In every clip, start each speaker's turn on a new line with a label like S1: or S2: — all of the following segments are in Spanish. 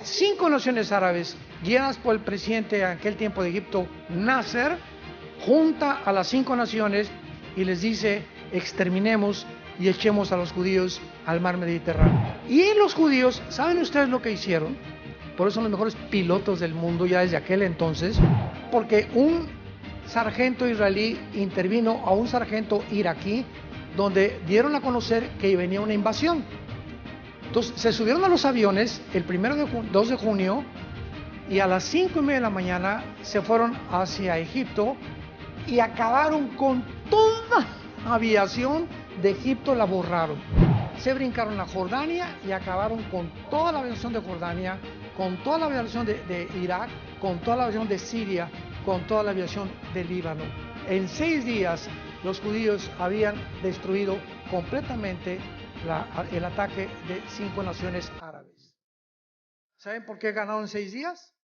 S1: 5 naciones árabes, guiadas por el presidente en aquel tiempo de Egipto, Nasser, junta a las 5 naciones y les dice: exterminemos y echemos a los judíos al mar Mediterráneo. Y los judíos, ¿saben ustedes lo que hicieron? Por eso son los mejores pilotos del mundo ya desde aquel entonces, porque un sargento israelí intervino a un sargento iraquí, donde dieron a conocer que venía una invasión. Entonces se subieron a los aviones el 2 de junio y a las 5:30 de la mañana se fueron hacia Egipto y acabaron con toda la aviación de Egipto, la borraron. Se brincaron a Jordania y acabaron con toda la aviación de Jordania, con toda la aviación de Irak, con toda la aviación de Siria, con toda la aviación de Líbano. En 6 días los judíos habían destruido completamente el ataque de 5 naciones árabes. ¿Saben por qué ganaron en 6 días?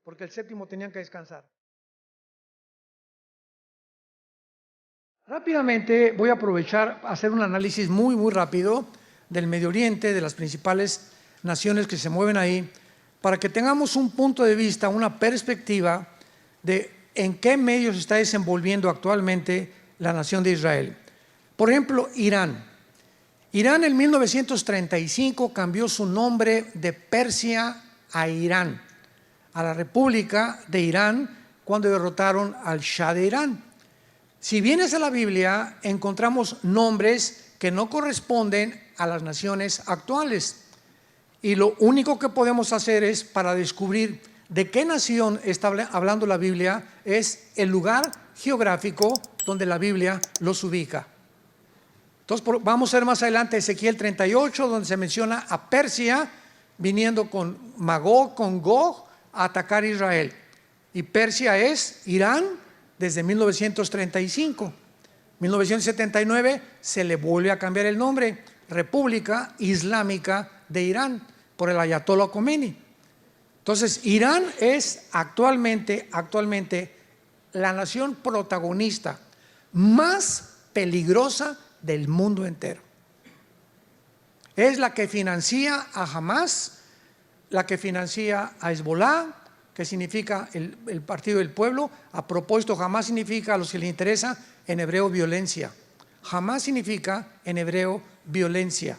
S1: Porque el 7º tenían que descansar. Rápidamente voy a aprovechar a hacer un análisis muy rápido del Medio Oriente, de las principales naciones que se mueven ahí, para que tengamos un punto de vista, una perspectiva de en qué medio se está desenvolviendo actualmente la nación de Israel. Por ejemplo, Irán. Irán en 1935 cambió su nombre de Persia a Irán, a la República de Irán, cuando derrotaron al Shah de Irán. Si vienes a la Biblia, encontramos nombres que no corresponden a las naciones actuales. Y lo único que podemos hacer es, para descubrir de qué nación está hablando la Biblia, es el lugar geográfico donde la Biblia los ubica. Entonces vamos a ver más adelante Ezequiel 38, donde se menciona a Persia viniendo con Magog, con Gog, a atacar a Israel. Y Persia es Irán desde 1935. 1979 se le vuelve a cambiar el nombre, República Islámica de Irán, por el Ayatollah Khomeini. Entonces, Irán es actualmente la nación protagonista más peligrosa del mundo entero. Es la que financia a Hamas, la que financia a Hezbollah, que significa el Partido del Pueblo. A propósito, Hamas significa, a los que les interesa, en hebreo violencia. Hamas significa en hebreo violencia.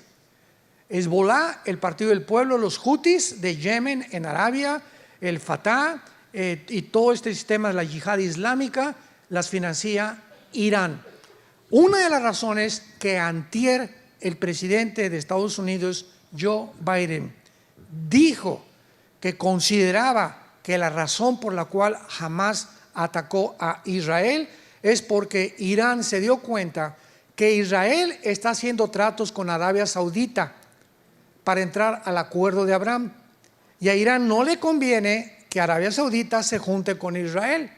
S1: Hezbollah, el Partido del Pueblo, los Houthis de Yemen en Arabia, el Fatah y todo este sistema de la yihad islámica las financia Irán. Una de las razones que antier el presidente de Estados Unidos, Joe Biden, dijo que consideraba que la razón por la cual Hamas atacó a Israel es porque Irán se dio cuenta que Israel está haciendo tratos con Arabia Saudita para entrar al acuerdo de Abraham, y a Irán no le conviene que Arabia Saudita se junte con Israel.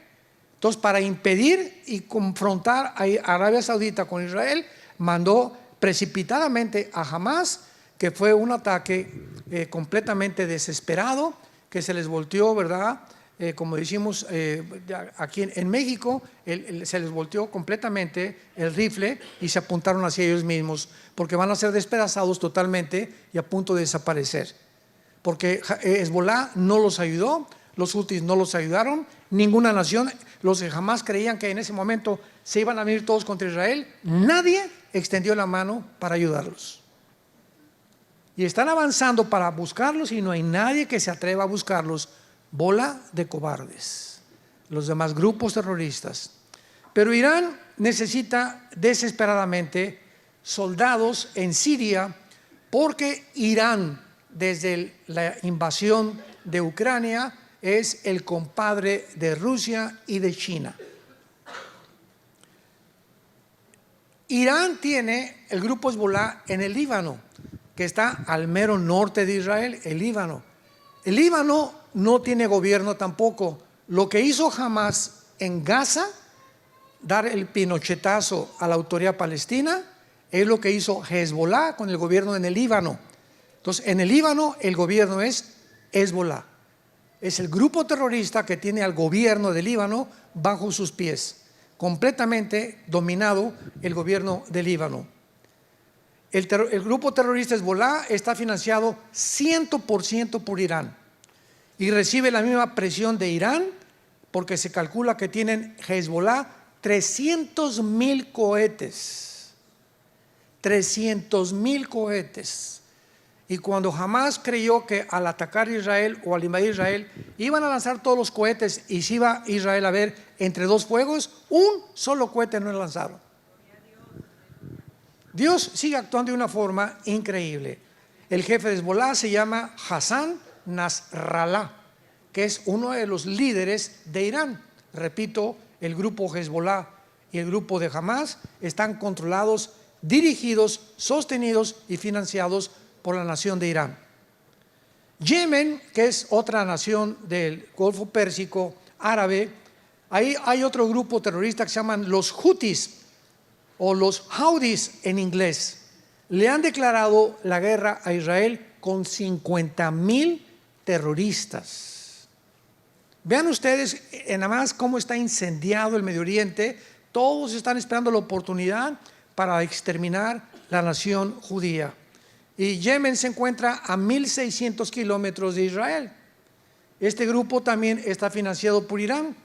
S1: Entonces, para impedir y confrontar a Arabia Saudita con Israel, mandó precipitadamente a Hamas, que fue un ataque completamente desesperado, que se les volteó, ¿verdad? Como decimos aquí en México, se les volteó completamente el rifle y se apuntaron hacia ellos mismos, porque van a ser despedazados totalmente y a punto de desaparecer. Porque Hezbollah no los ayudó, los Houthis no los ayudaron, ninguna nación, los que jamás creían que en ese momento se iban a venir todos contra Israel, nadie extendió la mano para ayudarlos. Y están avanzando para buscarlos y no hay nadie que se atreva a buscarlos. Bola de cobardes, los demás grupos terroristas. Pero Irán necesita desesperadamente soldados en Siria, porque Irán, desde la invasión de Ucrania, es el compadre de Rusia y de China. Irán tiene el grupo Hezbollah en el Líbano, que está al mero norte de Israel, el Líbano. El Líbano no tiene gobierno tampoco. Lo que hizo Hamas en Gaza, dar el pinochetazo a la autoridad palestina, es lo que hizo Hezbollah con el gobierno en el Líbano. Entonces, en el Líbano el gobierno es Hezbollah. Es el grupo terrorista que tiene al gobierno del Líbano bajo sus pies, completamente dominado el gobierno del Líbano. El grupo terrorista Hezbollah está financiado 100% por Irán y recibe la misma presión de Irán, porque se calcula que tienen Hezbollah 300,000 cohetes. 300,000 cohetes. Y cuando Hamas creyó que al atacar Israel o al invadir Israel iban a lanzar todos los cohetes y se iba Israel a ver entre dos fuegos, un solo cohete no lanzaron. Dios sigue actuando de una forma increíble. El jefe de Hezbollah se llama Hassan Nasrallah, que es uno de los líderes de Irán. Repito, el grupo Hezbollah y el grupo de Hamas están controlados, dirigidos, sostenidos y financiados por la nación de Irán. Yemen, que es otra nación del Golfo Pérsico árabe, ahí hay otro grupo terrorista que se llaman los Houthis o los Houthis en inglés. Le han declarado la guerra a Israel con 50,000 terroristas. Vean ustedes nada más cómo está incendiado el Medio Oriente. Todos están esperando la oportunidad para exterminar la nación judía. Y Yemen se encuentra a 1,600 kilómetros de Israel. Este grupo también está financiado por Irán.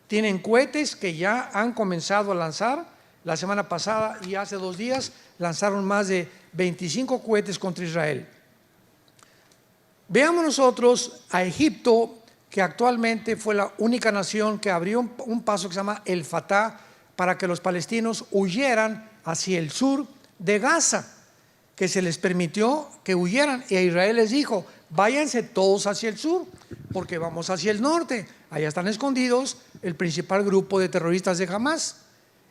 S1: Tienen cohetes que ya han comenzado a lanzar. La semana pasada y hace 2 días lanzaron más de 25 cohetes contra Israel. Veamos nosotros a Egipto, que actualmente fue la única nación que abrió un paso que se llama el Fatah para que los palestinos huyeran hacia el sur de Gaza, que se les permitió que huyeran, y a Israel les dijo: váyanse todos hacia el sur, porque vamos hacia el norte, allá están escondidos el principal grupo de terroristas de Hamas.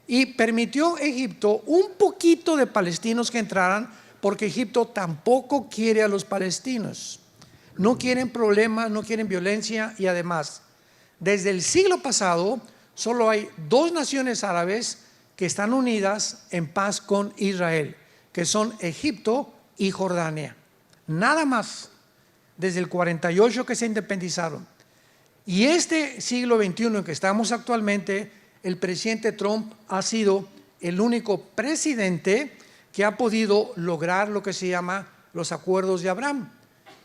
S1: Y permitió Egipto un poquito de palestinos que entraran, porque Egipto tampoco quiere a los palestinos. No quieren problemas, no quieren violencia, y además, desde el siglo pasado, solo hay 2 naciones árabes que están unidas en paz con Israel, que son Egipto y Jordania. Nada más, desde el 48 que se independizaron. Y este siglo XXI en que estamos actualmente, el presidente Trump ha sido el único presidente que ha podido lograr lo que se llama los acuerdos de Abraham,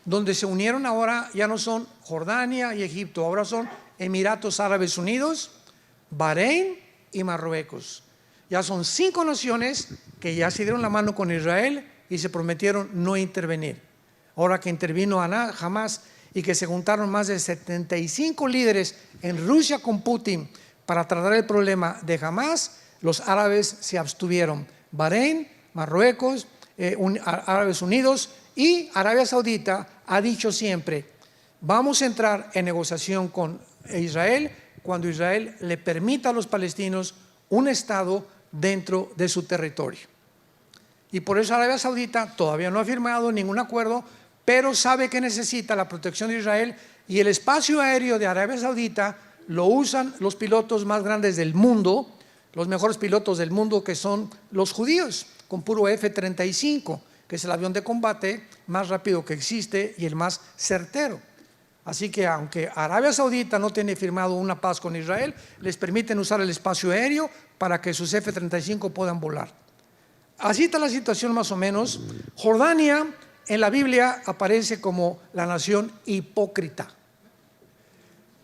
S1: donde se unieron ahora, ya no son Jordania y Egipto, ahora son Emiratos Árabes Unidos, Bahrein y Marruecos. Ya son 5 naciones que ya se dieron la mano con Israel y se prometieron no intervenir. Ahora que intervino Hamas y que se juntaron más de 75 líderes en Rusia con Putin para tratar el problema de Hamas, los árabes se abstuvieron. Bahrein, Marruecos, Árabes Unidos y Arabia Saudita ha dicho siempre: vamos a entrar en negociación con Israel cuando Israel le permita a los palestinos un estado dentro de su territorio. Y por eso Arabia Saudita todavía no ha firmado ningún acuerdo, pero sabe que necesita la protección de Israel, y el espacio aéreo de Arabia Saudita lo usan los pilotos más grandes del mundo, los mejores pilotos del mundo, que son los judíos, con puro F-35, que es el avión de combate más rápido que existe y el más certero. Así que aunque Arabia Saudita no tiene firmado una paz con Israel, les permiten usar el espacio aéreo para que sus F-35 puedan volar. Así está la situación más o menos. Jordania en la Biblia aparece como la nación hipócrita,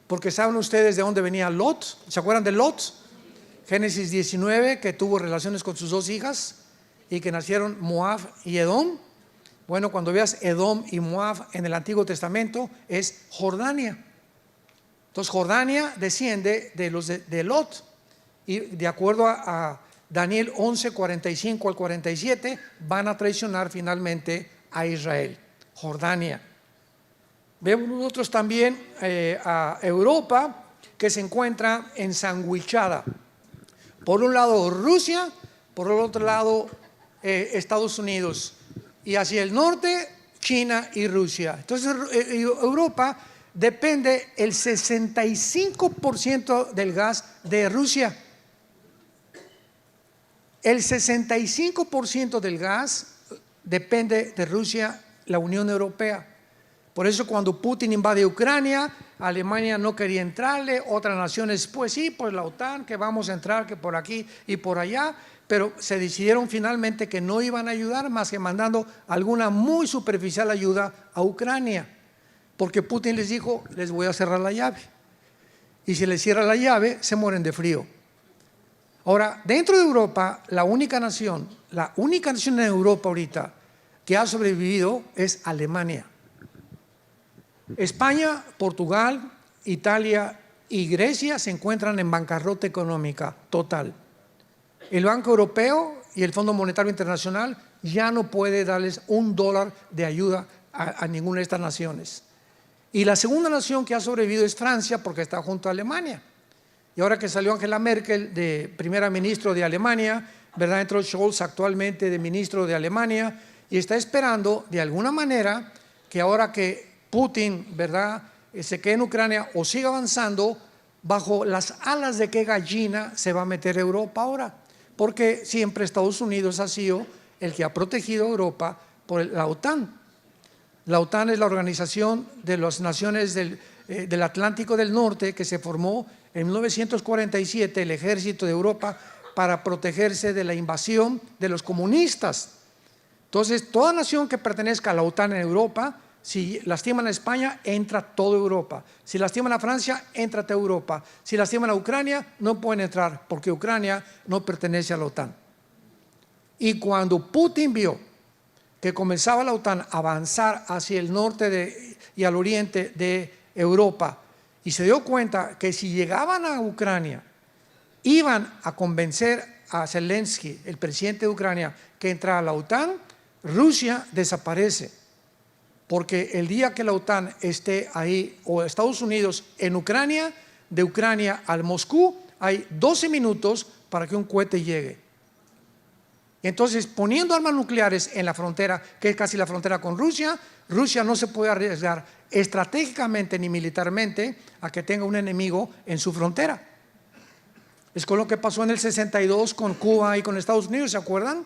S1: porque saben ustedes de dónde venía Lot. ¿Se acuerdan de Lot? Génesis 19, que tuvo relaciones con sus 2 hijas y que nacieron Moab y Edom. Bueno, cuando veas Edom y Moab en el Antiguo Testamento, es Jordania. Entonces Jordania desciende de los de Lot, y de acuerdo a Daniel 11, 45 al 47, van a traicionar finalmente a Israel. Jordania. Vemos nosotros también a Europa, que se encuentra ensanguichada. Por un lado Rusia, por el otro lado Estados Unidos, y hacia el norte China y Rusia. Entonces Europa depende el 65% del gas de Rusia. El 65% del gas depende de Rusia, la Unión Europea. Por eso cuando Putin invade Ucrania, Alemania no quería entrarle, otras naciones, pues sí, pues la OTAN, que vamos a entrar, que por aquí y por allá, pero se decidieron finalmente que no iban a ayudar más que mandando alguna muy superficial ayuda a Ucrania, porque Putin les dijo, les voy a cerrar la llave, y si les cierra la llave, se mueren de frío. Ahora, dentro de Europa, la única nación en Europa ahorita que ha sobrevivido es Alemania. España, Portugal, Italia y Grecia se encuentran en bancarrota económica total. El Banco Europeo y el Fondo Monetario Internacional ya no puede darles $1 de ayuda a ninguna de estas naciones. Y la segunda nación que ha sobrevivido es Francia, porque está junto a Alemania. Y ahora que salió Angela Merkel de primera ministra de Alemania, ¿verdad? Entró Scholz actualmente de ministro de Alemania y está esperando de alguna manera que ahora que Putin, ¿verdad?, se quede en Ucrania o siga avanzando, bajo las alas de qué gallina se va a meter Europa ahora. Porque siempre Estados Unidos ha sido el que ha protegido a Europa por la OTAN. La OTAN es la organización de las naciones del Atlántico del Norte que se formó en 1947, el ejército de Europa, para protegerse de la invasión de los comunistas. Entonces, toda nación que pertenezca a la OTAN en Europa, si lastiman a España, entra toda Europa. Si lastiman a Francia, entra toda Europa. Si lastiman a Ucrania, no pueden entrar, porque Ucrania no pertenece a la OTAN. Y cuando Putin vio que comenzaba la OTAN a avanzar hacia el norte y al oriente de Europa, y se dio cuenta que si llegaban a Ucrania, iban a convencer a Zelensky, el presidente de Ucrania, que entrara a la OTAN, Rusia desaparece. Porque el día que la OTAN esté ahí, o Estados Unidos en Ucrania, de Ucrania al Moscú, hay 12 minutos para que un cohete llegue. Entonces, poniendo armas nucleares en la frontera, que es casi la frontera con Rusia, Rusia no se puede arriesgar estratégicamente ni militarmente a que tenga un enemigo en su frontera. Es con lo que pasó en el 62 con Cuba y con Estados Unidos, ¿se acuerdan?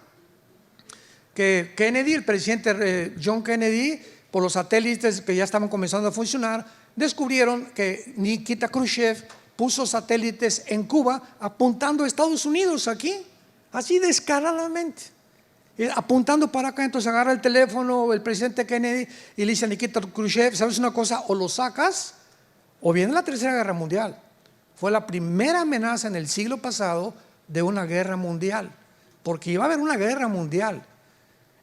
S1: Que Kennedy, el presidente John Kennedy, por los satélites que ya estaban comenzando a funcionar, descubrieron que Nikita Khrushchev puso satélites en Cuba apuntando a Estados Unidos aquí, así descaradamente, apuntando para acá. Entonces agarra el teléfono el presidente Kennedy y le dice a Nikita Khrushchev, ¿sabes una cosa? O lo sacas o viene la Tercera Guerra Mundial. Fue la primera amenaza en el siglo pasado de una guerra mundial, porque iba a haber una guerra mundial.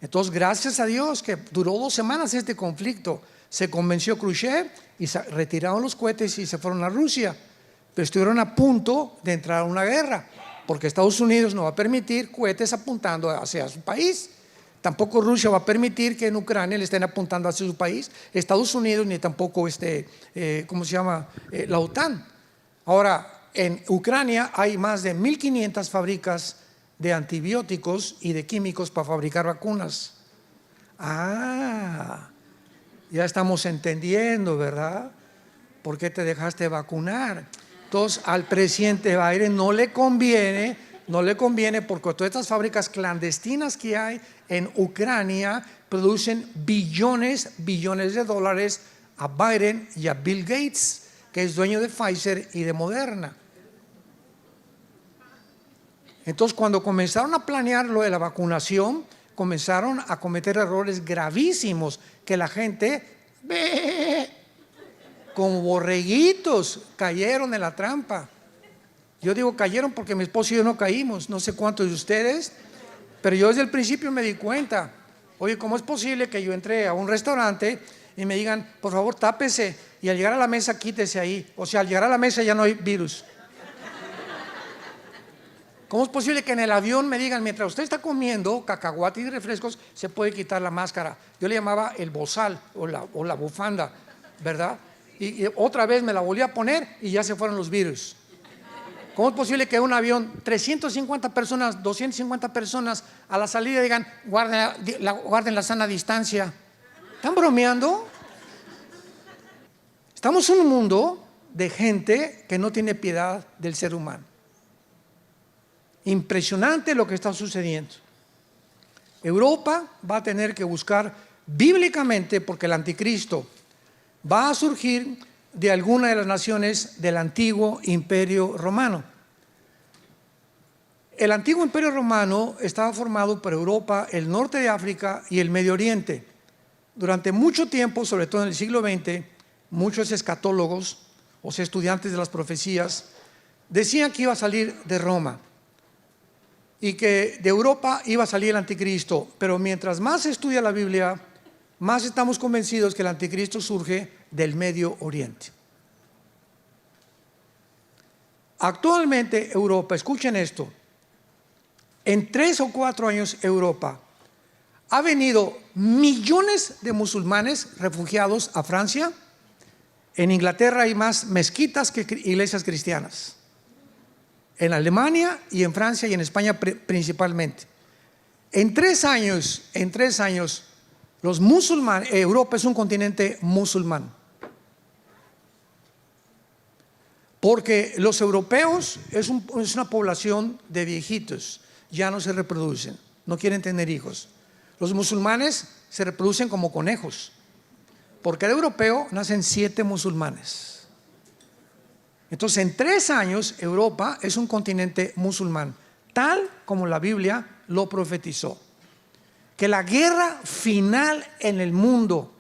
S1: Entonces, gracias a Dios que duró 2 semanas este conflicto, se convenció Khrushchev y se retiraron los cohetes y se fueron a Rusia, pero estuvieron a punto de entrar a una guerra, porque Estados Unidos no va a permitir cohetes apuntando hacia su país. Tampoco Rusia va a permitir que en Ucrania le estén apuntando hacia su país, Estados Unidos, ni tampoco la OTAN. Ahora, en Ucrania hay más de 1.500 fábricas de antibióticos y de químicos para fabricar vacunas. Ya estamos entendiendo, ¿verdad? ¿Por qué te dejaste vacunar? Entonces, al presidente Biden no le conviene porque todas estas fábricas clandestinas que hay en Ucrania producen billones de dólares a Biden y a Bill Gates, que es dueño de Pfizer y de Moderna. Entonces, cuando comenzaron a planear lo de la vacunación, comenzaron a cometer errores gravísimos que la gente, como borreguitos, cayeron en la trampa. Yo digo cayeron porque mi esposo y yo no caímos, no sé cuántos de ustedes, pero yo desde el principio me di cuenta. Oye, ¿cómo es posible que yo entré a un restaurante y me digan, por favor, tápese, y al llegar a la mesa quítese ahí? O sea, al llegar a la mesa ya no hay virus. ¿Cómo es posible que en el avión me digan, mientras usted está comiendo cacahuate y refrescos, se puede quitar la máscara? Yo le llamaba el bozal o la bufanda, ¿verdad? Y otra vez me la volví a poner y ya se fueron los virus. ¿Cómo es posible que en un avión 350 personas, 250 personas a la salida digan, guarden la sana distancia? ¿Están bromeando? Estamos en un mundo de gente que no tiene piedad del ser humano. Impresionante lo que está sucediendo. Europa va a tener que buscar bíblicamente, porque el anticristo va a surgir de alguna de las naciones del antiguo Imperio Romano. El antiguo Imperio Romano estaba formado por Europa, el norte de África y el Medio Oriente. Durante mucho tiempo, sobre todo en el siglo XX, muchos escatólogos, o sea, estudiantes de las profecías, decían que iba a salir de Roma y que de Europa iba a salir el anticristo. Pero mientras más se estudia la Biblia, más estamos convencidos que el anticristo surge del Medio Oriente. Actualmente Europa, escuchen esto, en 3 o 4 años Europa ha venido millones de musulmanes refugiados a Francia. En Inglaterra hay más mezquitas que iglesias cristianas. En Alemania y en Francia y en España principalmente. En 3 años, los musulmanes, Europa es un continente musulmán. Porque los europeos es una población de viejitos, ya no se reproducen, no quieren tener hijos. Los musulmanes se reproducen como conejos. Por cada europeo nacen 7 musulmanes. Entonces, en 3 años, Europa es un continente musulmán, tal como la Biblia lo profetizó. Que la guerra final en el mundo,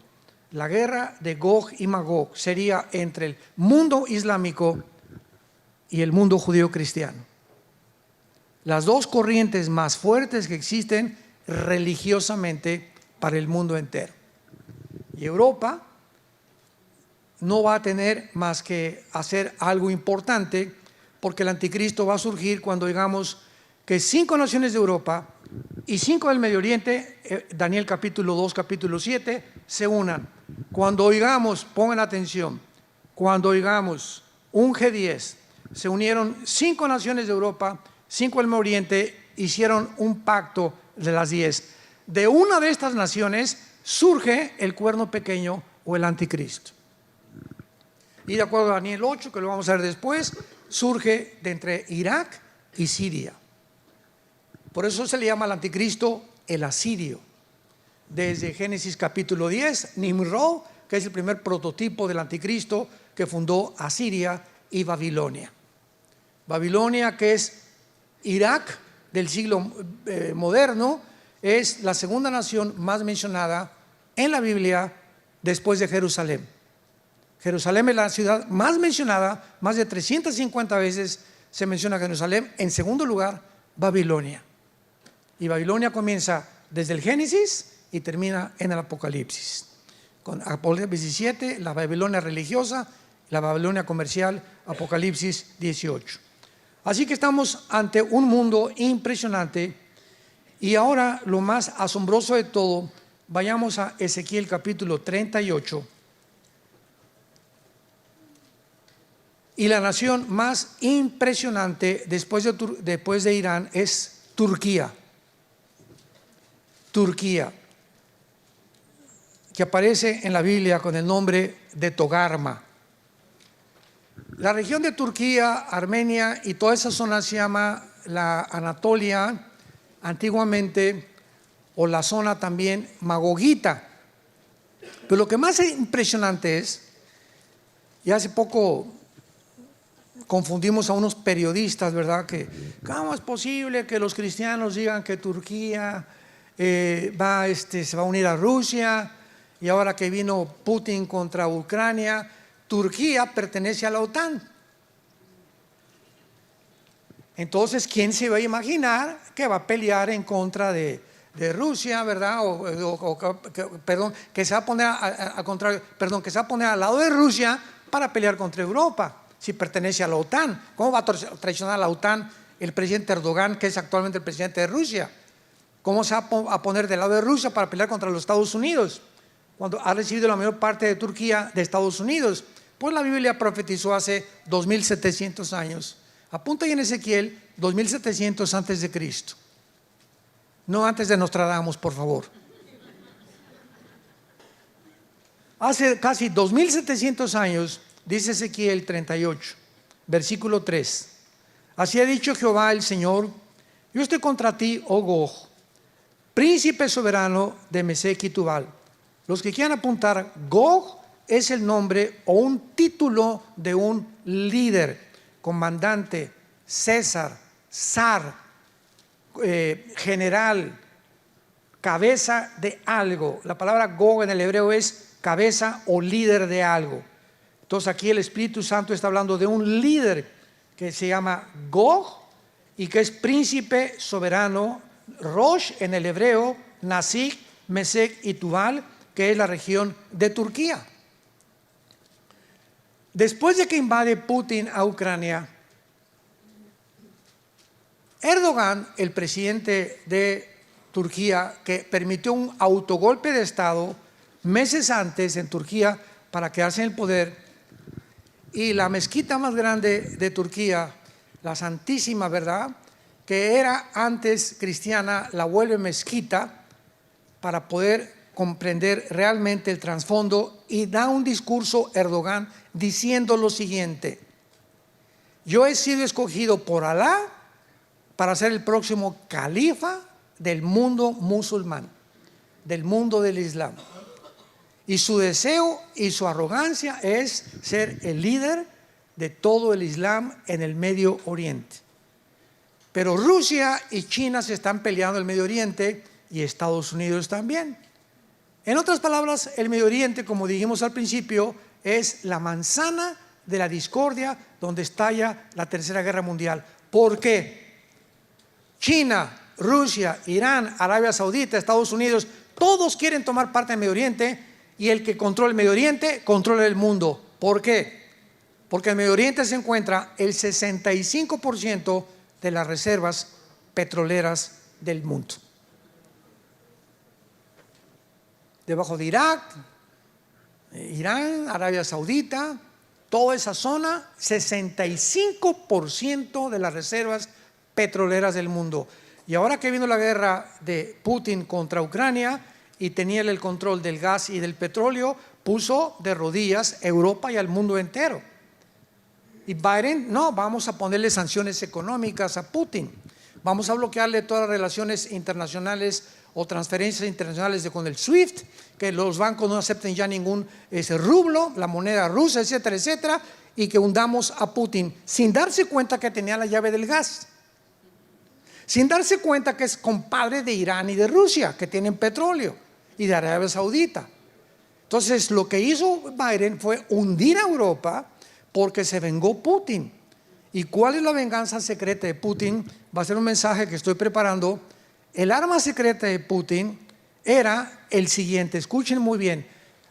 S1: la guerra de Gog y Magog, sería entre el mundo islámico y el mundo judío cristiano. Las dos corrientes más fuertes que existen religiosamente para el mundo entero. Y Europa no va a tener más que hacer algo importante, porque el anticristo va a surgir cuando digamos que 5 naciones de Europa y 5 del Medio Oriente, Daniel capítulo 2, capítulo 7, se unan. Cuando oigamos, pongan atención, cuando oigamos un G10, se unieron 5 naciones de Europa, 5 del Medio Oriente, hicieron un pacto de las 10. De una de estas naciones surge el cuerno pequeño o el anticristo. Y de acuerdo a Daniel 8, que lo vamos a ver después, surge de entre Irak y Siria. Por eso se le llama al anticristo el asirio. Desde Génesis capítulo 10, Nimrod, que es el primer prototipo del anticristo que fundó Asiria y Babilonia. Babilonia, que es Irak del siglo moderno, es la segunda nación más mencionada en la Biblia después de Jerusalén. Jerusalén es la ciudad más mencionada, más de 350 veces se menciona Jerusalén. En segundo lugar, Babilonia. Y Babilonia comienza desde el Génesis y termina en el Apocalipsis. Con Apocalipsis 17, la Babilonia religiosa, la Babilonia comercial, Apocalipsis 18. Así que estamos ante un mundo impresionante. Y ahora lo más asombroso de todo, vayamos a Ezequiel capítulo 38. Y la nación más impresionante después de Irán es Turquía. Turquía, que aparece en la Biblia con el nombre de Togarma. La región de Turquía, Armenia y toda esa zona se llama la Anatolia antiguamente, o la zona también magogita. Pero lo que más impresionante es, y hace poco confundimos a unos periodistas, ¿verdad? Que ¿cómo es posible que los cristianos digan que Turquía se va a unir a Rusia? Y ahora que vino Putin contra Ucrania, Turquía pertenece a la OTAN. Entonces, ¿quién se va a imaginar que va a pelear en contra de Rusia, ¿verdad? Que se va a poner que se va a poner al lado de Rusia para pelear contra Europa, si pertenece a la OTAN. ¿Cómo va a traicionar a la OTAN el presidente Erdogan, que es actualmente el presidente de Rusia? ¿Cómo se va a poner del lado de Rusia para pelear contra los Estados Unidos, cuando ha recibido la mayor parte de Turquía de Estados Unidos? Pues la Biblia profetizó hace 2700 años. Apunta ahí en Ezequiel, 2700 antes de Cristo. No antes de Nostradamus, por favor. Hace casi 2700 años, dice Ezequiel 38, versículo 3. Así ha dicho Jehová el Señor: yo estoy contra ti, oh Gog, príncipe soberano de Mesec y Tubal. Los que quieran apuntar, Gog es el nombre o un título de un líder, comandante, César, zar, general, cabeza de algo. La palabra Gog en el hebreo es cabeza o líder de algo. Entonces aquí el Espíritu Santo está hablando de un líder que se llama Gog y que es príncipe soberano, Rosh en el hebreo, Nasig, Mesec y Tubal, que es la región de Turquía. Después de que invade Putin a Ucrania, Erdogan, el presidente de Turquía, que permitió un autogolpe de Estado meses antes en Turquía para quedarse en el poder, y la mezquita más grande de Turquía, la Santísima, ¿verdad?, que era antes cristiana, la vuelve mezquita para poder comprender realmente el trasfondo, y da un discurso Erdogan diciendo lo siguiente: yo he sido escogido por Alá para ser el próximo califa del mundo musulmán, del mundo del Islam, y su deseo y su arrogancia es ser el líder de todo el Islam en el Medio Oriente. Pero Rusia y China se están peleando en el Medio Oriente, y Estados Unidos también. En otras palabras, el Medio Oriente, como dijimos al principio, es la manzana de la discordia donde estalla la Tercera Guerra Mundial. ¿Por qué? China, Rusia, Irán, Arabia Saudita, Estados Unidos, todos quieren tomar parte del Medio Oriente, y el que controla el Medio Oriente controla el mundo. ¿Por qué? Porque en el Medio Oriente se encuentra el 65% de las reservas petroleras del mundo. Debajo de Irak, Irán, Arabia Saudita, toda esa zona, 65% de las reservas petroleras del mundo. Y ahora que vino la guerra de Putin contra Ucrania y tenía el control del gas y del petróleo, puso de rodillas a Europa y al mundo entero. Y Biden: no, vamos a ponerle sanciones económicas a Putin, vamos a bloquearle todas las relaciones internacionales o transferencias internacionales con el SWIFT, que los bancos no acepten ya ningún rublo, la moneda rusa, etcétera, etcétera, y que hundamos a Putin, sin darse cuenta que tenía la llave del gas, sin darse cuenta que es compadre de Irán y de Rusia, que tienen petróleo, y de Arabia Saudita. Entonces lo que hizo Biden fue hundir a Europa, porque se vengó Putin. ¿Y cuál es la venganza secreta de Putin? Va a ser un mensaje que estoy preparando. El arma secreta de Putin era el siguiente, escuchen muy bien.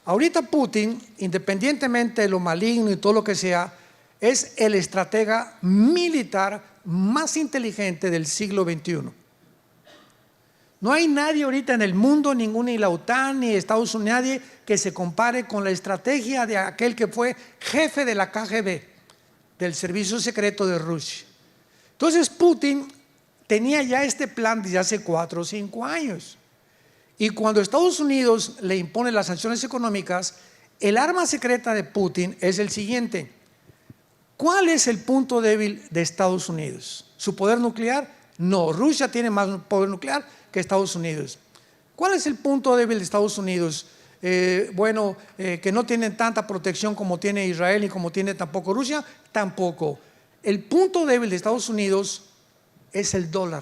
S1: Ahorita Putin, independientemente de lo maligno y todo lo que sea, es el estratega militar más inteligente del siglo XXI. No hay nadie ahorita en el mundo, ni la OTAN, ni Estados Unidos, nadie que se compare con la estrategia de aquel que fue jefe de la KGB, del servicio secreto de Rusia. Entonces Putin tenía ya este plan desde hace 4 o 5 años. Y cuando Estados Unidos le impone las sanciones económicas, el arma secreta de Putin es el siguiente: ¿cuál es el punto débil de Estados Unidos? ¿Su poder nuclear? No, Rusia tiene más poder nuclear que Estados Unidos. ¿Cuál es el punto débil de Estados Unidos? Que no tienen tanta protección como tiene Israel y como tiene tampoco Rusia, tampoco. El punto débil de Estados Unidos es el dólar.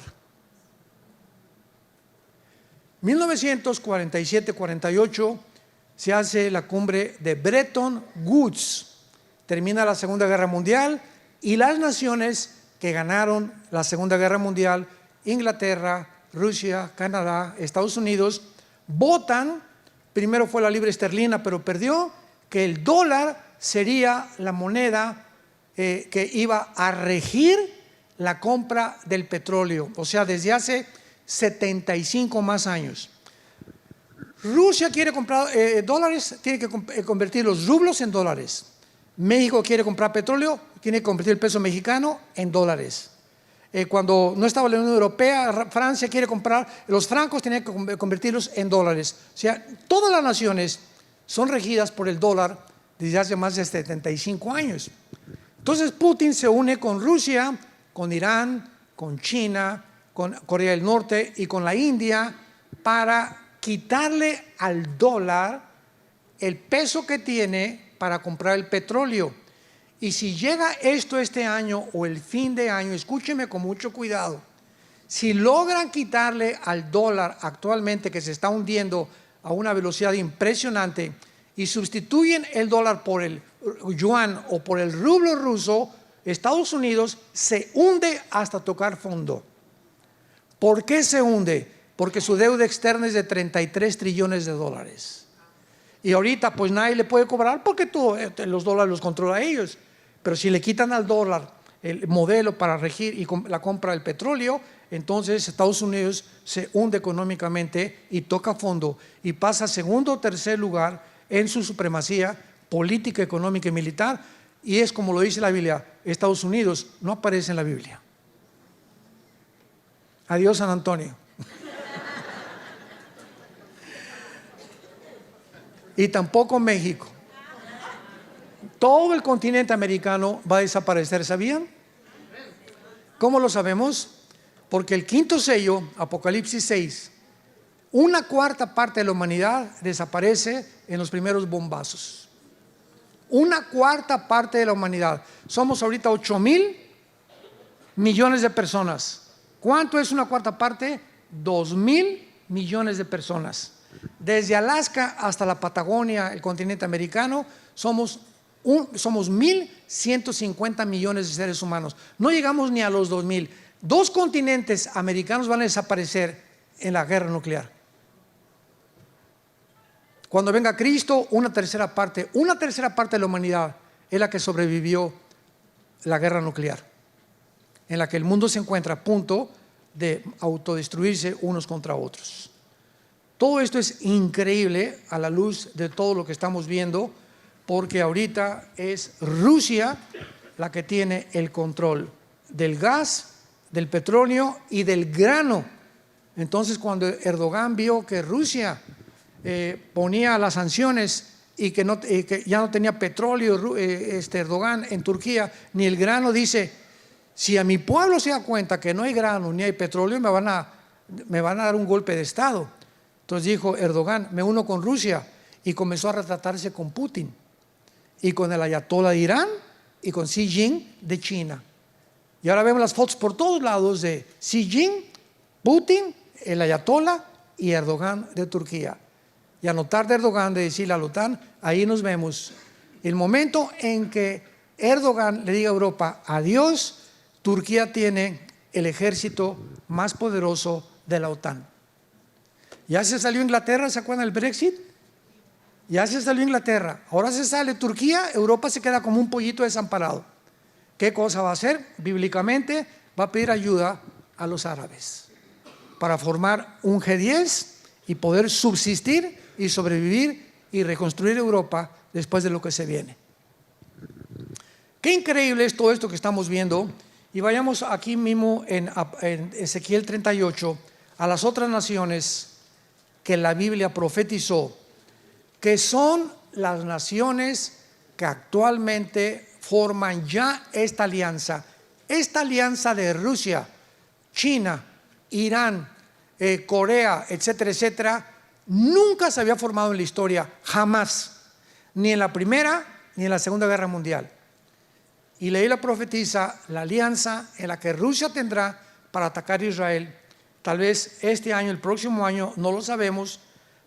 S1: 1947-48 se hace la cumbre de Bretton Woods, termina la Segunda Guerra Mundial, y las naciones que ganaron la Segunda Guerra Mundial, Inglaterra, Rusia, Canadá, Estados Unidos, votan. Primero fue la libra esterlina, pero perdió, que el dólar sería la moneda que iba a regir la compra del petróleo, o sea, desde hace 75 más años. Rusia quiere comprar dólares, tiene que convertir los rublos en dólares. México quiere comprar petróleo, tiene que convertir el peso mexicano en dólares. Cuando no estaba la Unión Europea, Francia quiere comprar los francos, tiene que convertirlos en dólares. O sea, todas las naciones son regidas por el dólar desde hace más de 75 años. Entonces Putin se une con Rusia, con Irán, con China, con Corea del Norte y con la India para quitarle al dólar el peso que tiene para comprar el petróleo. Y si llega esto este año o el fin de año, escúcheme con mucho cuidado, si logran quitarle al dólar actualmente, que se está hundiendo a una velocidad impresionante, y sustituyen el dólar por el yuan o por el rublo ruso, Estados Unidos se hunde hasta tocar fondo. ¿Por qué se hunde? Porque su deuda externa es de 33 trillones de dólares. Y ahorita pues nadie le puede cobrar porque todo, los dólares los controla ellos. Pero si le quitan al dólar el modelo para regir y la compra del petróleo, entonces Estados Unidos se hunde económicamente y toca fondo y pasa a segundo o tercer lugar en su supremacía política, económica y militar. Y es como lo dice la Biblia, Estados Unidos no aparece en la Biblia. Adiós, San Antonio. Y tampoco México. Todo el continente americano va a desaparecer, ¿sabían? ¿Cómo lo sabemos? Porque el quinto sello, Apocalipsis 6, una cuarta parte de la humanidad desaparece en los primeros bombazos. Una cuarta parte de la humanidad. Somos ahorita 8,000 millones de personas. ¿Cuánto es una cuarta parte? 2,000 millones de personas. Desde Alaska hasta la Patagonia, el continente americano, somos 1,150 millones de seres humanos. No llegamos ni a los 2,000. 2 continentes americanos van a desaparecer en la guerra nuclear. Cuando venga Cristo, una tercera parte de la humanidad es la que sobrevivió la guerra nuclear, en la que el mundo se encuentra a punto de autodestruirse unos contra otros. Todo esto es increíble a la luz de todo lo que estamos viendo, porque ahorita es Rusia la que tiene el control del gas, del petróleo y del grano. Entonces, cuando Erdogan vio que Rusia ponía las sanciones y que ya no tenía petróleo Erdogan en Turquía, ni el grano, dice: si a mi pueblo se da cuenta que no hay grano ni hay petróleo, me van a dar un golpe de Estado. Entonces dijo Erdogan: me uno con Rusia, y comenzó a retratarse con Putin y con el ayatollah de Irán y con Xi Jinping de China. Y ahora vemos las fotos por todos lados de Xi Jinping, Putin, el ayatollah y Erdogan de Turquía. Y a notar de Erdogan de decirle a la OTAN: ahí nos vemos. El momento en que Erdogan le diga a Europa adiós, Turquía tiene el ejército más poderoso de la OTAN. Ya se salió Inglaterra, ¿se acuerdan del Brexit? Ya se salió Inglaterra, ahora se sale Turquía, Europa se queda como un pollito desamparado. ¿Qué cosa va a hacer? Bíblicamente va a pedir ayuda a los árabes para formar un G10 y poder subsistir y sobrevivir y reconstruir Europa después de lo que se viene. Qué increíble es todo esto que estamos viendo. Y vayamos aquí mismo en Ezequiel 38 a las otras naciones que la Biblia profetizó, que son las naciones que actualmente forman ya esta alianza de Rusia, China, Irán, Corea, etcétera, etcétera. Nunca se había formado en la historia, jamás, ni en la Primera ni en la Segunda Guerra Mundial. Y la Biblia profetiza la alianza en la que Rusia tendrá para atacar a Israel. Tal vez este año, el próximo año, no lo sabemos,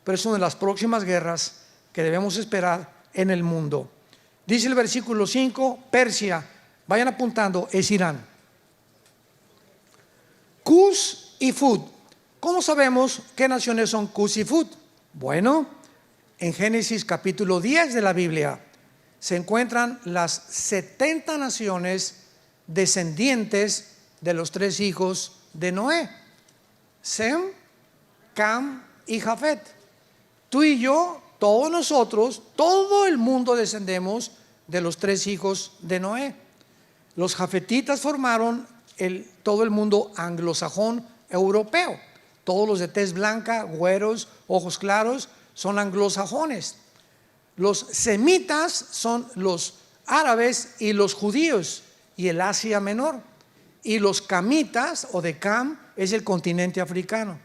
S1: pero es una de las próximas guerras que debemos esperar en el mundo. Dice el versículo 5, Persia, vayan apuntando, es Irán. Cus y Fut. ¿Cómo sabemos qué naciones son Cus y Fut? Bueno, en Génesis capítulo 10 de la Biblia se encuentran las 70 naciones descendientes de los 3 hijos de Noé: Sem, Cam y Jafet. Tú y yo, todos nosotros, todo el mundo descendemos de los 3 hijos de Noé. Los jafetitas formaron todo el mundo anglosajón europeo. Todos los de tez blanca, güeros, ojos claros, son anglosajones. Los semitas son los árabes y los judíos y el Asia Menor. Y los camitas o de Cam es el continente africano.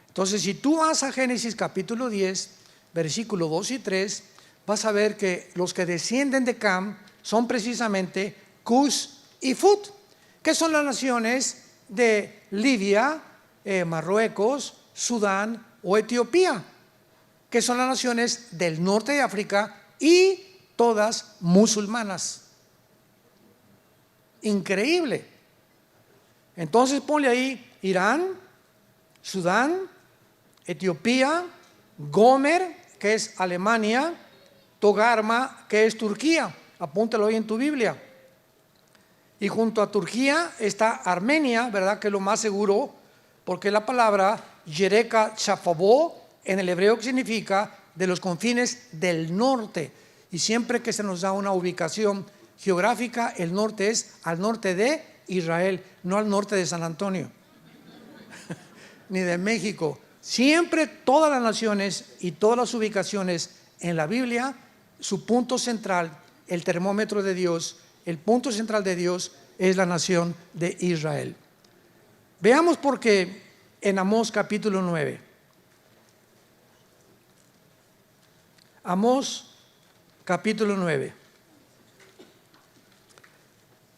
S1: Entonces, si tú vas a Génesis capítulo 10, versículo 2 y 3, vas a ver que los que descienden de Cam son precisamente Cus y Fut, que son las naciones de Libia, Marruecos, Sudán o Etiopía, que son las naciones del norte de África y todas musulmanas. Increíble. Entonces ponle ahí Irán, Sudán, Etiopía, Gomer, que es Alemania, Togarma, que es Turquía. Apúntalo ahí en tu Biblia. Y junto a Turquía está Armenia, ¿verdad? Que es lo más seguro, porque la palabra Yereka Chafabó en el hebreo significa de los confines del norte. Y siempre que se nos da una ubicación geográfica, el norte es al norte de Israel, no al norte de San Antonio, ni de México. Siempre todas las naciones y todas las ubicaciones en la Biblia, su punto central, el termómetro de Dios, el punto central de Dios es la nación de Israel. Veamos por qué en Amós capítulo 9. Amós capítulo 9.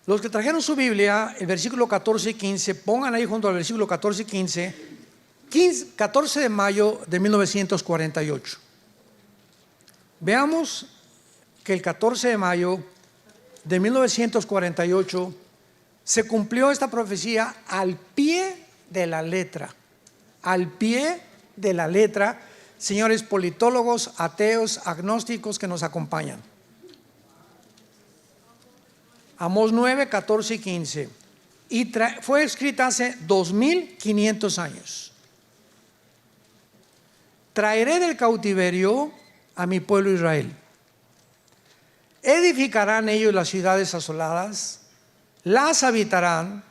S1: Los que trajeron su Biblia, el versículo 14 y 15, pongan ahí junto al versículo 14 y 15, 14 de mayo de 1948. Veamos que el 14 de mayo de 1948 se cumplió esta profecía al pie de la letra. Al pie de la letra, señores politólogos, ateos, agnósticos que nos acompañan. Amós 9, 14 y 15. Y fue escrita hace 2500 años. Traeré del cautiverio a mi pueblo Israel. Edificarán ellos las ciudades asoladas, las habitarán,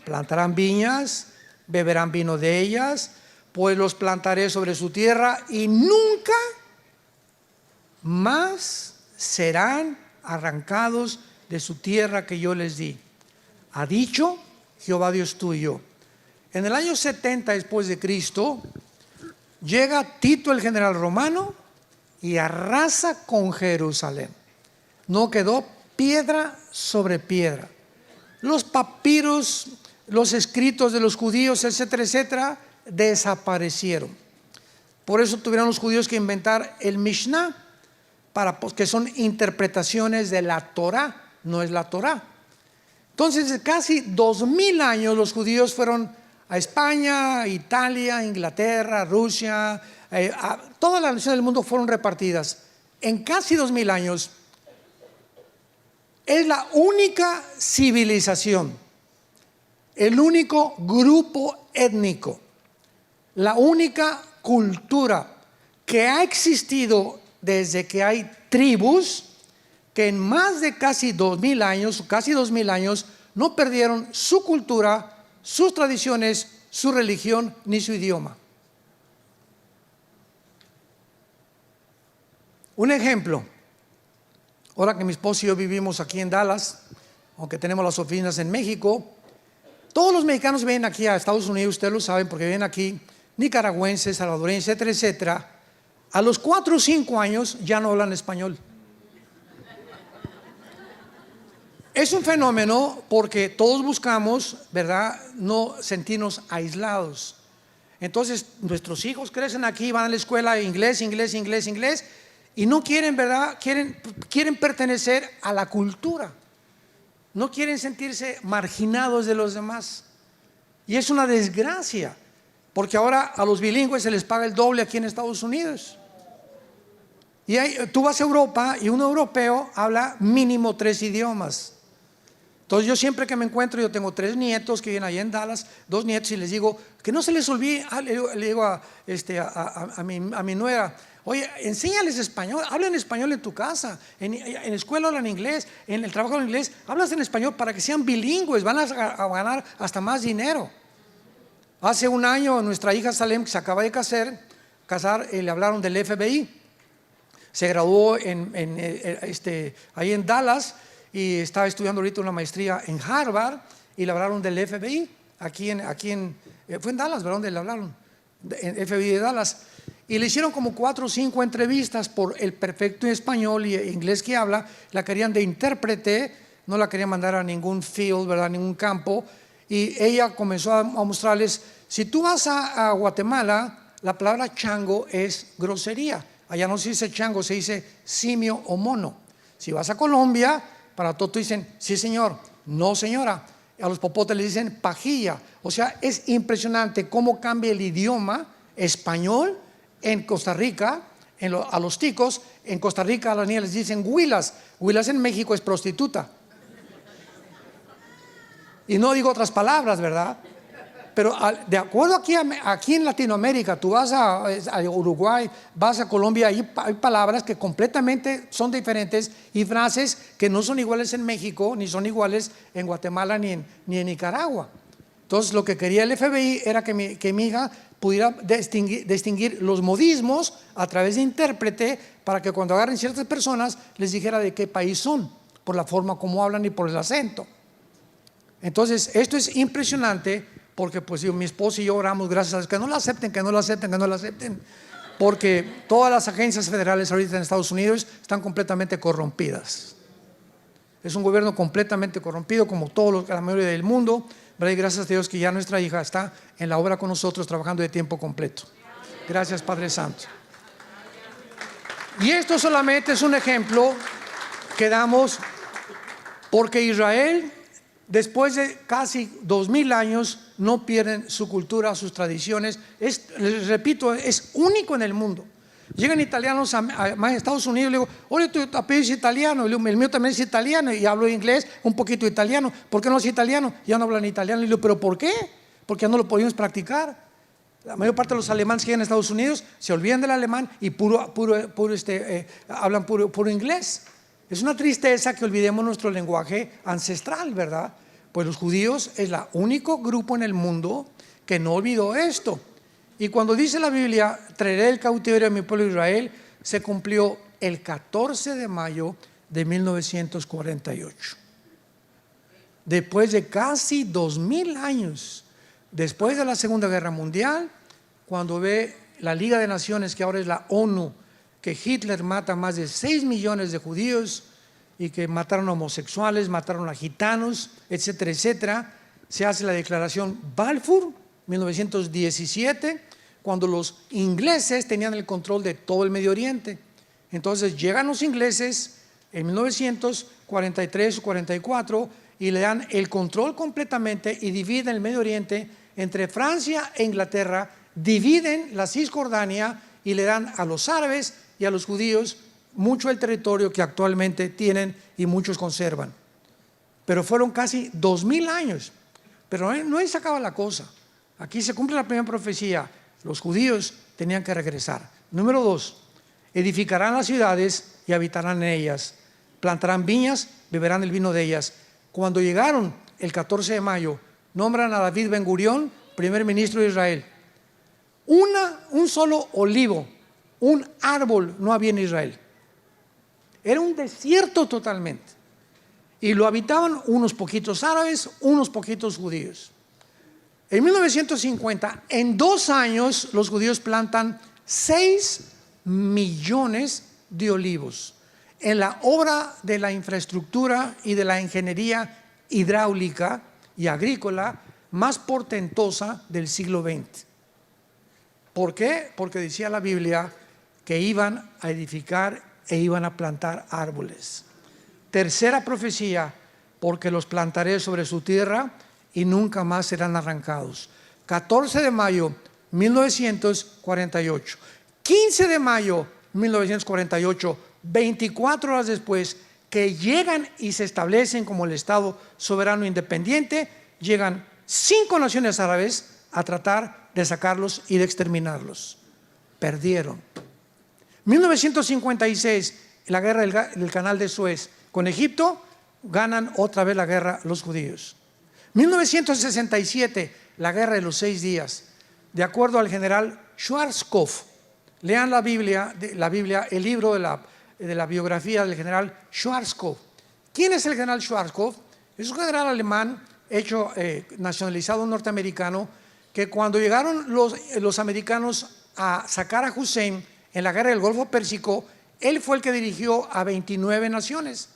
S1: plantarán viñas, beberán vino de ellas, pues los plantaré sobre su tierra y nunca más serán arrancados de su tierra que yo les di. Ha dicho Jehová Dios tuyo. En el año 70 después de Cristo, llega Tito el general romano y arrasa con Jerusalén. No quedó piedra sobre piedra. Los papiros, los escritos de los judíos, etcétera, etcétera, desaparecieron. Por eso tuvieron los judíos que inventar el Mishnah, que son interpretaciones de la Torah, no es la Torah. Entonces, casi 2000 años los judíos fueron a España, Italia, Inglaterra, Rusia, todas las naciones del mundo fueron repartidas. En casi 2000 años es la única civilización, el único grupo étnico, la única cultura que ha existido desde que hay tribus, que en más de casi 2000 años, no perdieron su cultura, sus tradiciones, su religión, ni su idioma. Un ejemplo, ahora que mi esposo y yo vivimos aquí en Dallas, aunque tenemos las oficinas en México, todos los mexicanos vienen aquí a Estados Unidos, ustedes lo saben porque vienen aquí, nicaragüenses, salvadoreños, etcétera, etcétera. A los 4 o 5 años ya no hablan español. Es un fenómeno porque todos buscamos, ¿verdad?, no sentirnos aislados. Entonces, nuestros hijos crecen aquí, van a la escuela inglés, y no quieren, ¿verdad?, quieren pertenecer a la cultura. No quieren sentirse marginados de los demás. Y es una desgracia, porque ahora a los bilingües se les paga el doble aquí en Estados Unidos. Y tú vas a Europa y un europeo habla mínimo 3 idiomas. Entonces yo siempre que me encuentro, yo tengo 3 nietos que viven allá en Dallas, 2 nietos, y les digo, que no se les olvide, le digo a mi nuera, oye, enséñales español, hablen español en tu casa, en la escuela hablan inglés, en el trabajo hablan inglés, hablas en español para que sean bilingües, van a ganar hasta más dinero. Hace un año nuestra hija Salem, que se acaba de casar, le hablaron del FBI, se graduó ahí en Dallas, y está estudiando ahorita una maestría en Harvard, y le hablaron del FBI, fue en Dallas, ¿verdad?, donde le hablaron, en FBI de Dallas. Y le hicieron como 4 o 5 entrevistas por el perfecto español y inglés que habla. La querían de intérprete, no la querían mandar a ningún field, ¿verdad? Ningún campo. Y ella comenzó a mostrarles, si tú vas a Guatemala, la palabra chango es grosería. Allá no se dice chango, se dice simio o mono. Si vas a Colombia, para todo dicen, sí señor, no señora. A los popotes les dicen pajilla. O sea, es impresionante cómo cambia el idioma español en Costa Rica. A los ticos, en Costa Rica a las niñas les dicen huilas. Huilas en México es prostituta. Y no digo otras palabras, ¿verdad? Pero de acuerdo aquí en Latinoamérica, tú vas a Uruguay, vas a Colombia, hay palabras que completamente son diferentes y frases que no son iguales en México, ni son iguales en Guatemala, ni en Nicaragua. Entonces, lo que quería el FBI era que mi hija pudiera distinguir los modismos a través de intérprete, para que cuando agarren ciertas personas les dijera de qué país son, por la forma como hablan y por el acento. Entonces, esto es impresionante, porque pues mi esposo y yo oramos, gracias a Dios, que no la acepten, que no la acepten, que no la acepten, porque todas las agencias federales ahorita en Estados Unidos están completamente corrompidas. Es un gobierno completamente corrompido, como la mayoría del mundo, ¿verdad? Y gracias a Dios que ya nuestra hija está en la obra con nosotros, trabajando de tiempo completo. Gracias, Padre Santo. Y esto solamente es un ejemplo que damos, porque Israel, después de casi 2000 años, no pierden su cultura, sus tradiciones. Les repito, es único en el mundo. Llegan italianos a Estados Unidos y le digo, oye, tu apellido es italiano, el mío también es italiano y hablo inglés, un poquito italiano. ¿Por qué no es italiano? Ya no hablan italiano. Y le digo, ¿pero por qué? Porque ya no lo podemos practicar. La mayor parte de los alemanes que llegan a Estados Unidos se olvidan del alemán y hablan puro inglés. Es una tristeza que olvidemos nuestro lenguaje ancestral, ¿verdad? Pues los judíos es el único grupo en el mundo que no olvidó esto. Y cuando dice la Biblia, traeré el cautiverio a mi pueblo Israel, se cumplió el 14 de mayo de 1948. Después de casi 2000 años, después de la Segunda Guerra Mundial, cuando ve la Liga de Naciones, que ahora es la ONU, que Hitler mata más de 6 millones de judíos y que mataron a homosexuales, mataron a gitanos, etcétera, etcétera, se hace la declaración Balfour, 1917, cuando los ingleses tenían el control de todo el Medio Oriente. Entonces llegan los ingleses en 1943 o 44 y le dan el control completamente y dividen el Medio Oriente entre Francia e Inglaterra, dividen la Cisjordania y le dan a los árabes y a los judíos mucho el territorio que actualmente tienen y muchos conservan. Pero fueron casi 2000 años. Pero no ahí se acaba la cosa. Aquí se cumple la primera profecía. Los judíos tenían que regresar. Número 2, edificarán las ciudades y habitarán en ellas. Plantarán viñas, beberán el vino de ellas. Cuando llegaron el 14 de mayo, nombran a David Ben Gurión primer ministro de Israel. Un solo olivo, un árbol no había en Israel. Era un desierto totalmente. Y lo habitaban unos poquitos árabes, unos poquitos judíos. En 1950, en 2 años, los judíos plantan 6 millones de olivos en la obra de la infraestructura y de la ingeniería hidráulica y agrícola más portentosa del siglo XX. ¿Por qué? Porque decía la Biblia que iban a edificar e iban a plantar árboles. Tercera profecía, porque los plantaré sobre su tierra y nunca más serán arrancados. 14 de mayo 1948. 15 de mayo 1948, 24 horas después, que llegan y se establecen como el Estado soberano independiente, llegan 5 naciones árabes a tratar de sacarlos y de exterminarlos. Perdieron. 1956, la guerra del Canal de Suez con Egipto, ganan otra vez la guerra los judíos. 1967, la guerra de los 6 días, de acuerdo al general Schwarzkopf. Lean la Biblia, el libro de la biografía del general Schwarzkopf. ¿Quién es el general Schwarzkopf? Es un general alemán nacionalizado norteamericano, que cuando llegaron los americanos a sacar a Hussein en la guerra del Golfo Pérsico, él fue el que dirigió a 29 naciones.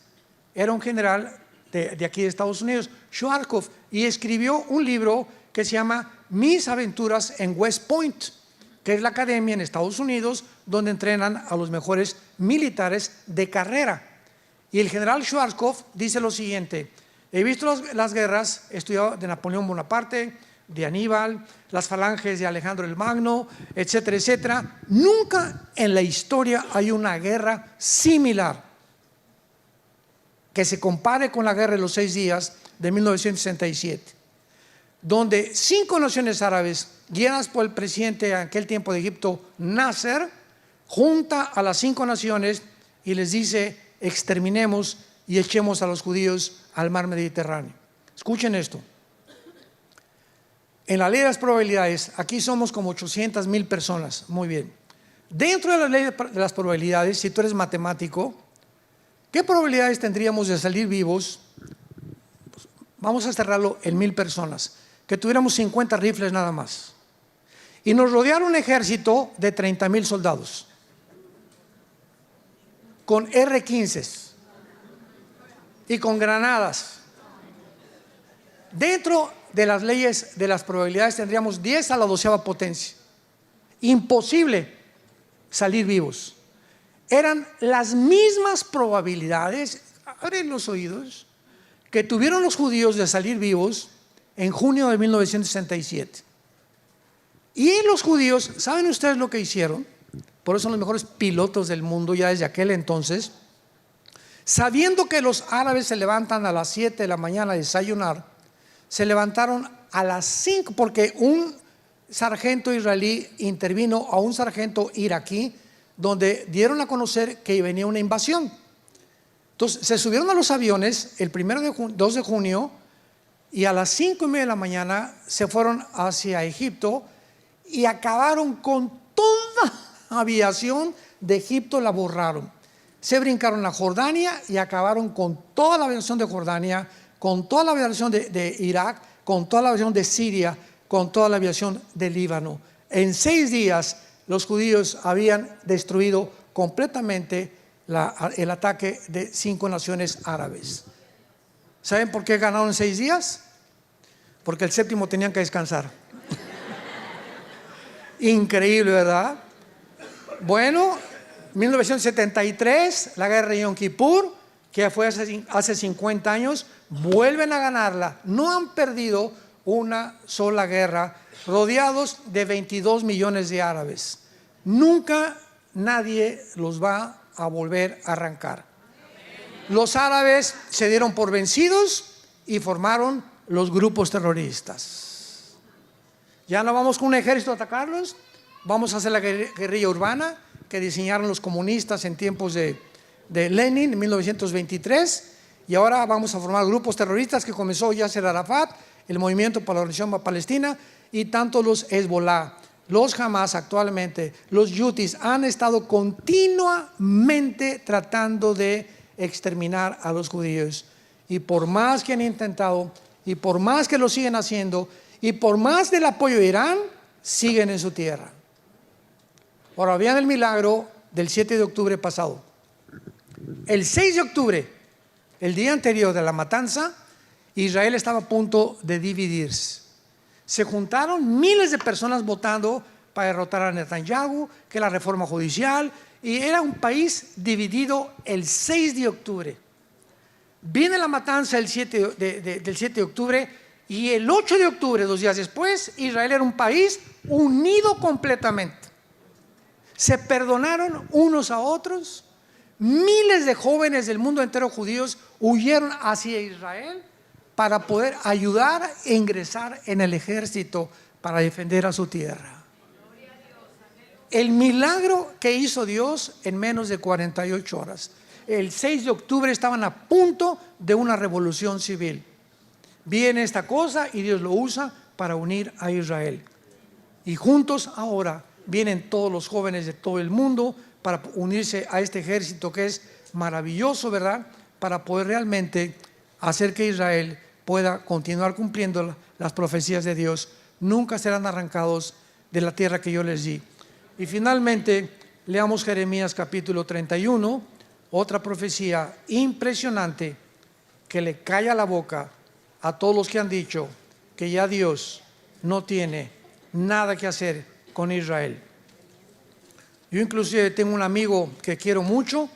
S1: Era un general de aquí de Estados Unidos, Schwarzkopf, y escribió un libro que se llama Mis aventuras en West Point, que es la academia en Estados Unidos donde entrenan a los mejores militares de carrera. Y el general Schwarzkopf dice lo siguiente: he visto las guerras, he estudiado de Napoleón Bonaparte, de Aníbal, las falanges de Alejandro el Magno, etcétera, etcétera. Nunca en la historia hay una guerra similar que se compare con la guerra de los 6 días de 1967, donde 5 naciones árabes, guiadas por el presidente de aquel tiempo de Egipto, Nasser, junta a las 5 naciones y les dice: exterminemos y echemos a los judíos al mar Mediterráneo. Escuchen esto. En la ley de las probabilidades, aquí somos como 800,000 personas. Muy bien. Dentro de la ley de las probabilidades, si tú eres matemático, ¿qué probabilidades tendríamos de salir vivos? Pues vamos a cerrarlo en 1,000 personas. Que tuviéramos 50 rifles nada más. Y nos rodeara un ejército de 30,000 soldados. Con R-15 y con granadas. Dentro de las leyes de las probabilidades tendríamos 10 a la 12ª potencia. Imposible salir vivos. Eran las mismas probabilidades, abren los oídos, que tuvieron los judíos de salir vivos en junio de 1967. Y los judíos, ¿saben ustedes lo que hicieron? Por eso son los mejores pilotos del mundo ya desde aquel entonces. Sabiendo que los árabes se levantan a las 7 de la mañana a desayunar, se levantaron a las 5 porque un sargento israelí intervino a un sargento iraquí donde dieron a conocer que venía una invasión. Entonces se subieron a los aviones el 2 de junio y a las 5:30 de la mañana se fueron hacia Egipto y acabaron con toda la aviación de Egipto, la borraron. Se brincaron a Jordania y acabaron con toda la aviación de Jordania, con toda la aviación de Irak, con toda la aviación de Siria, con toda la aviación de Líbano. En 6 días los judíos habían destruido completamente el ataque de 5 naciones árabes. ¿Saben por qué ganaron en 6 días? Porque el 7º tenían que descansar. Increíble, ¿verdad? Bueno, 1973, la guerra de Yom Kippur, que fue hace 50 años, vuelven a ganarla. No han perdido una sola guerra, rodeados de 22 millones de árabes. Nunca nadie los va a volver a arrancar. Los árabes se dieron por vencidos y formaron los grupos terroristas. Ya no vamos con un ejército a atacarlos, vamos a hacer la guerrilla urbana que diseñaron los comunistas en tiempos de Lenin en 1923, y ahora vamos a formar grupos terroristas que comenzó Yasser Arafat, el Movimiento para la Liberación Palestina, y tanto los Hezbollah, los Hamas actualmente, los Yutis han estado continuamente tratando de exterminar a los judíos. Y por más que han intentado, y por más que lo siguen haciendo, y por más del apoyo de Irán, siguen en su tierra. Ahora vean el milagro del 7 de octubre pasado. El 6 de octubre, el día anterior de la matanza, Israel estaba a punto de dividirse. Se juntaron miles de personas votando para derrotar a Netanyahu, que la reforma judicial, y era un país dividido el 6 de octubre. Viene la matanza del 7 de octubre y el 8 de octubre, 2 días después, Israel era un país unido completamente. Se perdonaron unos a otros. Miles de jóvenes del mundo entero judíos huyeron hacia Israel para poder ayudar e ingresar en el ejército para defender a su tierra. El milagro que hizo Dios en menos de 48 horas. El 6 de octubre estaban a punto de una revolución civil. Viene esta cosa y Dios lo usa para unir a Israel. Y juntos ahora vienen todos los jóvenes de todo el mundo para unirse a este ejército que es maravilloso, ¿verdad? Para poder realmente hacer que Israel pueda continuar cumpliendo las profecías de Dios. Nunca serán arrancados de la tierra que yo les di. Y finalmente, leamos Jeremías capítulo 31, otra profecía impresionante que le calla la boca a todos los que han dicho que ya Dios no tiene nada que hacer con Israel. Yo inclusive tengo un amigo que quiero mucho,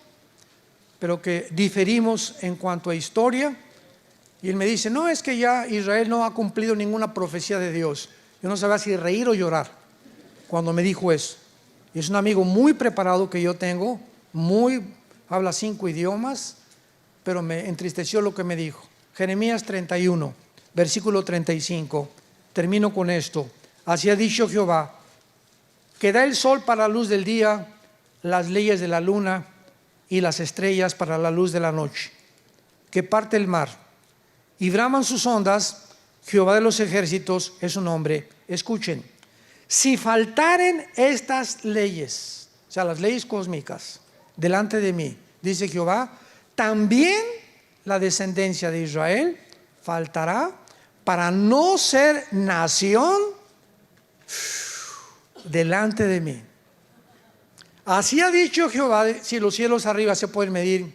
S1: pero que diferimos en cuanto a historia, y él me dice, no, es que ya Israel no ha cumplido ninguna profecía de Dios. Yo no sabía si reír o llorar cuando me dijo eso. Y es un amigo muy preparado que yo tengo, habla 5 idiomas, pero me entristeció lo que me dijo. Jeremías 31, versículo 35, termino con esto. Así ha dicho Jehová, que da el sol para la luz del día, las leyes de la luna y las estrellas para la luz de la noche, que parte el mar y braman sus ondas. Jehová de los ejércitos es su nombre. Escuchen, si faltaren estas leyes, o sea, las leyes cósmicas, delante de mí, dice Jehová, también la descendencia de Israel faltará para no ser nación delante de mí. Así ha dicho Jehová, si los cielos arriba se pueden medir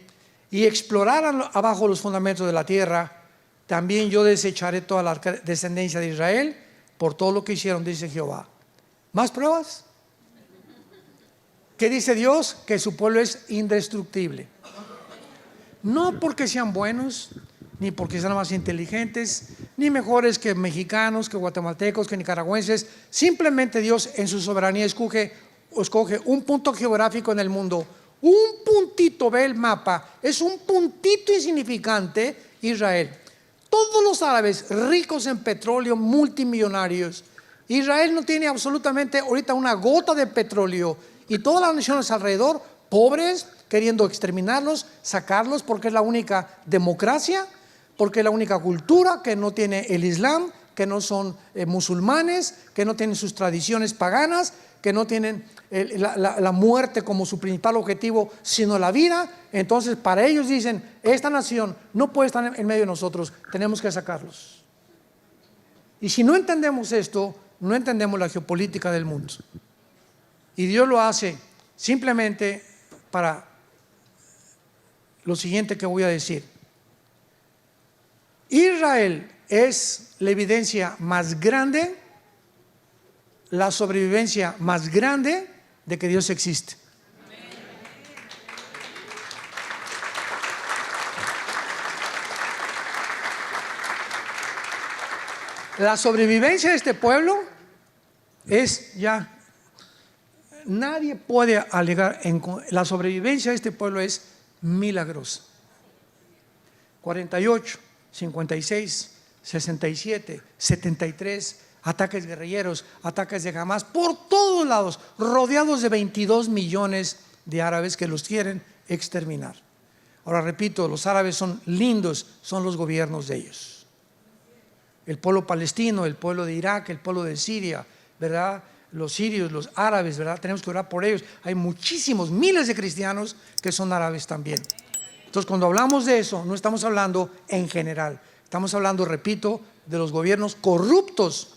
S1: y exploraran abajo los fundamentos de la tierra, también yo desecharé toda la descendencia de Israel por todo lo que hicieron, dice Jehová. ¿Más pruebas? ¿Qué dice Dios? Que su pueblo es indestructible. No porque sean buenos, ni porque sean más inteligentes, ni mejores que mexicanos, que guatemaltecos, que nicaragüenses. Simplemente Dios en su soberanía escoge un punto geográfico en el mundo, un puntito, ve el mapa, es un puntito insignificante, Israel. Todos los árabes ricos en petróleo, multimillonarios. Israel no tiene absolutamente ahorita una gota de petróleo, y todas las naciones alrededor, pobres, queriendo exterminarlos, sacarlos, porque es la única democracia, porque es la única cultura que no tiene el Islam, que no son musulmanes, que no tienen sus tradiciones paganas, que no tienen la muerte como su principal objetivo, sino la vida. Entonces para ellos dicen, esta nación no puede estar en medio de nosotros, tenemos que sacarlos. Y si no entendemos esto, no entendemos la geopolítica del mundo. Y Dios lo hace simplemente para lo siguiente que voy a decir. Israel es la evidencia más grande, la sobrevivencia más grande de que Dios existe. La sobrevivencia de este pueblo es ya, nadie puede alegar, la sobrevivencia de este pueblo es milagrosa. 48, 56, 67, 73, ataques guerrilleros, ataques de Hamas, por todos lados, rodeados de 22 millones de árabes que los quieren exterminar. Ahora repito, los árabes son lindos, son los gobiernos de ellos. El pueblo palestino, el pueblo de Irak, el pueblo de Siria, ¿verdad? Los sirios, los árabes, ¿verdad? Tenemos que orar por ellos. Hay muchísimos, miles de cristianos que son árabes también. Entonces, cuando hablamos de eso, no estamos hablando en general. Estamos hablando, repito, de los gobiernos corruptos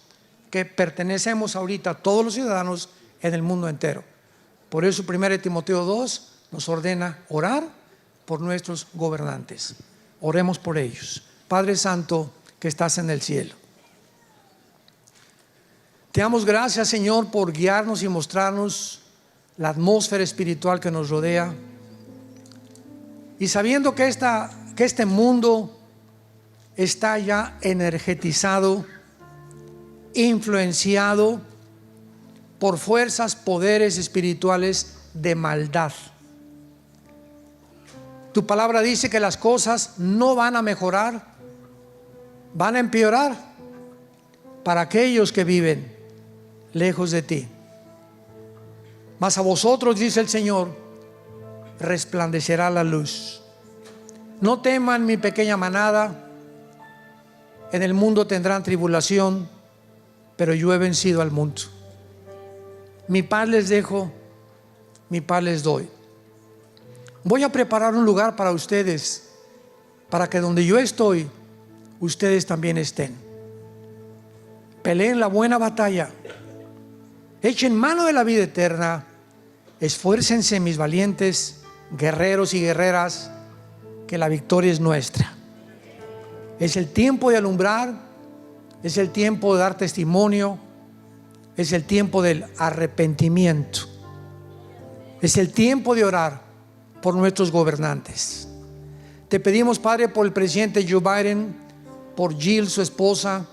S1: que pertenecemos ahorita a todos los ciudadanos en el mundo entero. Por eso 1 Timoteo 2 nos ordena orar por nuestros gobernantes. Oremos por ellos. Padre Santo que estás en el cielo, te damos gracias, Señor, por guiarnos y mostrarnos la atmósfera espiritual que nos rodea. Y sabiendo que este mundo está ya energetizado, influenciado por fuerzas, poderes espirituales de maldad. Tu palabra dice que las cosas no van a mejorar, van a empeorar para aquellos que viven lejos de ti. Mas a vosotros, dice el Señor, resplandecerá la luz. No teman, mi pequeña manada, en el mundo tendrán tribulación, pero yo he vencido al mundo. Mi paz les dejo, mi paz les doy. Voy a preparar un lugar para ustedes, para que donde yo estoy, ustedes también estén. Peleen la buena batalla, Echen mano de la vida eterna. Esfuércense, mis valientes guerreros y guerreras, que la victoria es nuestra. Es el tiempo de alumbrar, es el tiempo de dar testimonio, es el tiempo del arrepentimiento, es el tiempo de orar por nuestros gobernantes. Te pedimos, Padre, por el presidente Joe Biden, por Jill, su esposa,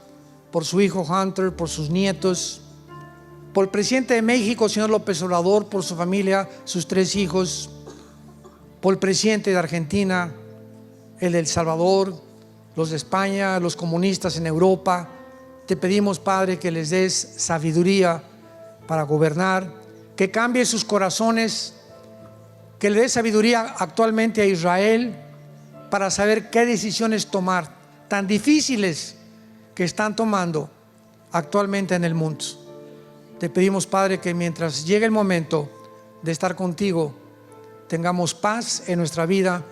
S1: por su hijo Hunter, por sus nietos, por el presidente de México, señor López Obrador, por su familia, sus 3 hijos, por el presidente de Argentina, el de El Salvador, los de España, los comunistas en Europa. Te pedimos, Padre, que les des sabiduría para gobernar, que cambie sus corazones, que le des sabiduría actualmente a Israel para saber qué decisiones tomar, tan difíciles que están tomando actualmente en el mundo. Te pedimos, Padre, que mientras llegue el momento de estar contigo, tengamos paz en nuestra vida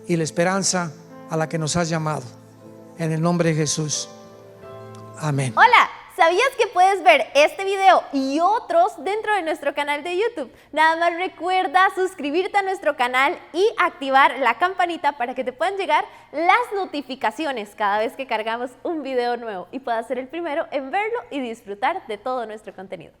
S1: y la esperanza a la que nos has llamado. En el nombre de Jesús. Amén.
S2: Hola, ¿sabías que puedes ver este video y otros dentro de nuestro canal de YouTube? Nada más recuerda suscribirte a nuestro canal y activar la campanita para que te puedan llegar las notificaciones cada vez que cargamos un video nuevo y puedas ser el primero en verlo y disfrutar de todo nuestro contenido.